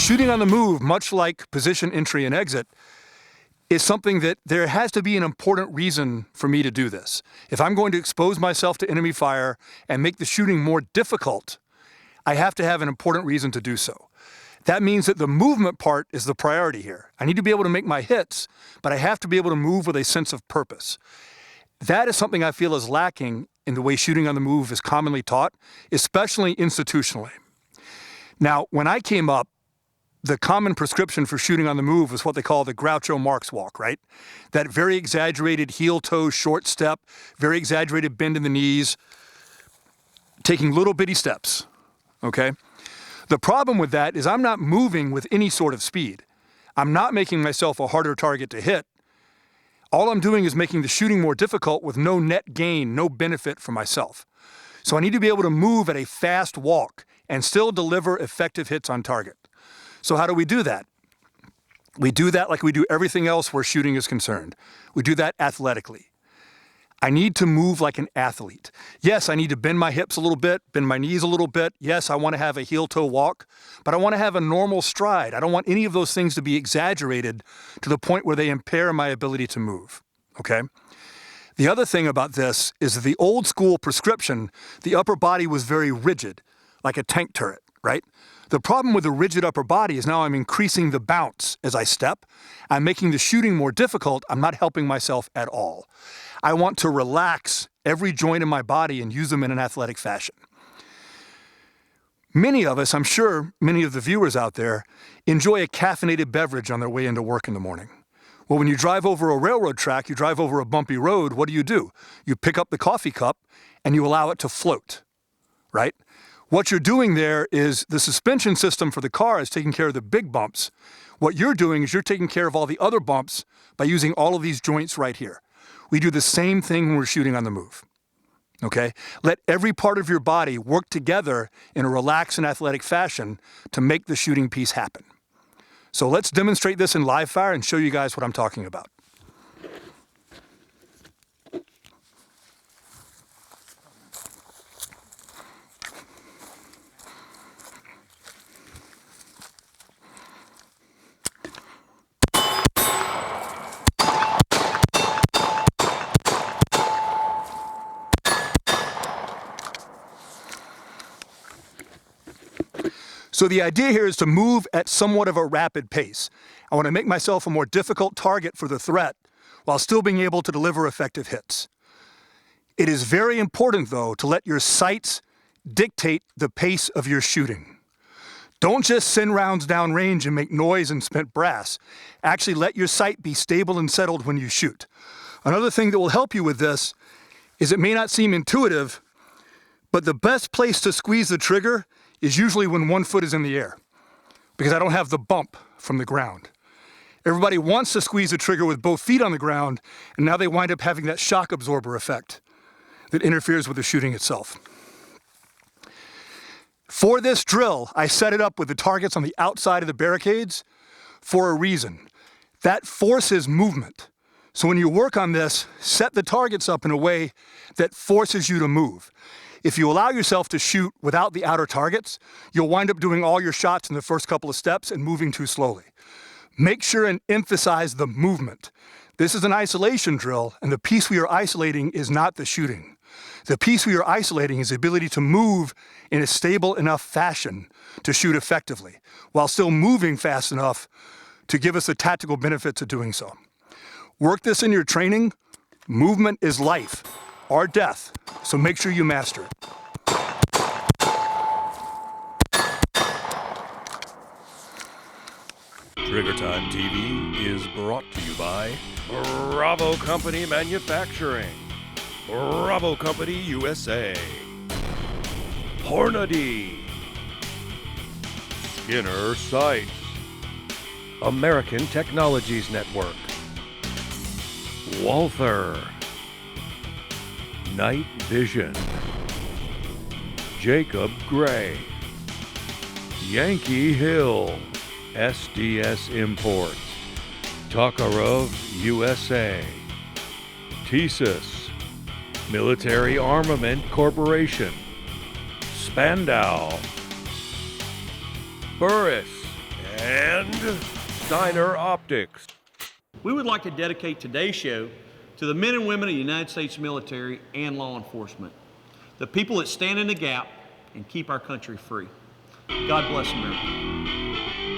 Shooting on the move, much like position entry and exit, is something that there has to be an important reason for me to do this. If I'm going to expose myself to enemy fire and make the shooting more difficult, I have to have an important reason to do so. That means that the movement part is the priority here. I need to be able to make my hits, but I have to be able to move with a sense of purpose. That is something I feel is lacking in the way shooting on the move is commonly taught, especially institutionally. Now, when I came up, the common prescription for shooting on the move was what they call the Groucho Marx walk, right? That very exaggerated heel-toe short step, very exaggerated bend in the knees, taking little bitty steps, okay? The problem with that is I'm not moving with any sort of speed. I'm not making myself a harder target to hit. All I'm doing is making the shooting more difficult with no net gain, no benefit for myself. So I need to be able to move at a fast walk and still deliver effective hits on target. So how do we do that? We do that like we do everything else where shooting is concerned. We do that athletically. I need to move like an athlete. Yes, I need to bend my hips a little bit, bend my knees a little bit. Yes, I want to have a heel-toe walk, but I want to have a normal stride. I don't want any of those things to be exaggerated to the point where they impair my ability to move, okay? The other thing about this is that the old school prescription, the upper body was very rigid, like a tank turret, right? The problem with the rigid upper body is now I'm increasing the bounce as I step. I'm making the shooting more difficult. I'm not helping myself at all. I want to relax every joint in my body and use them in an athletic fashion. Many of us, I'm sure many of the viewers out there, enjoy a caffeinated beverage on their way into work in the morning. Well, when you drive over a railroad track, you drive over a bumpy road, what do? You pick up the coffee cup and you allow it to float, right? What you're doing there is the suspension system for the car is taking care of the big bumps. What you're doing is you're taking care of all the other bumps by using all of these joints right here. We do the same thing when we're shooting on the move, okay? Let every part of your body work together in a relaxed and athletic fashion to make the shooting piece happen. So let's demonstrate this in live fire and show you guys what I'm talking about. So the idea here is to move at somewhat of a rapid pace. I want to make myself a more difficult target for the threat while still being able to deliver effective hits. It is very important, though, to let your sights dictate the pace of your shooting. Don't just send rounds downrange and make noise and spent brass. Actually, let your sight be stable and settled when you shoot. Another thing that will help you with this is it may not seem intuitive, but the best place to squeeze the trigger is usually when one foot is in the air, because I don't have the bump from the ground. Everybody wants to squeeze the trigger with both feet on the ground, and now they wind up having that shock absorber effect that interferes with the shooting itself. For this drill, I set it up with the targets on the outside of the barricades for a reason. That forces movement. So when you work on this, set the targets up in a way that forces you to move. If you allow yourself to shoot without the outer targets, you'll wind up doing all your shots in the first couple of steps and moving too slowly. Make sure and emphasize the movement. This is an isolation drill, and the piece we are isolating is not the shooting. The piece we are isolating is the ability to move in a stable enough fashion to shoot effectively, while still moving fast enough to give us the tactical benefits of doing so. Work this in your training. Movement is life or death, so make sure you master it. Trigger Time TV is brought to you by Bravo Company Manufacturing, Bravo Company USA, Hornady, Skinner Sights, American Technologies Network, Walther, Night Vision, Jacob Gray, Yankee Hill, SDS Imports, Tokarov USA, TSIS, Military Armament Corporation, Spandau, Burris, and Steiner Optics. We would like to dedicate today's show to the men and women of the United States military and law enforcement, the people that stand in the gap and keep our country free. God bless America.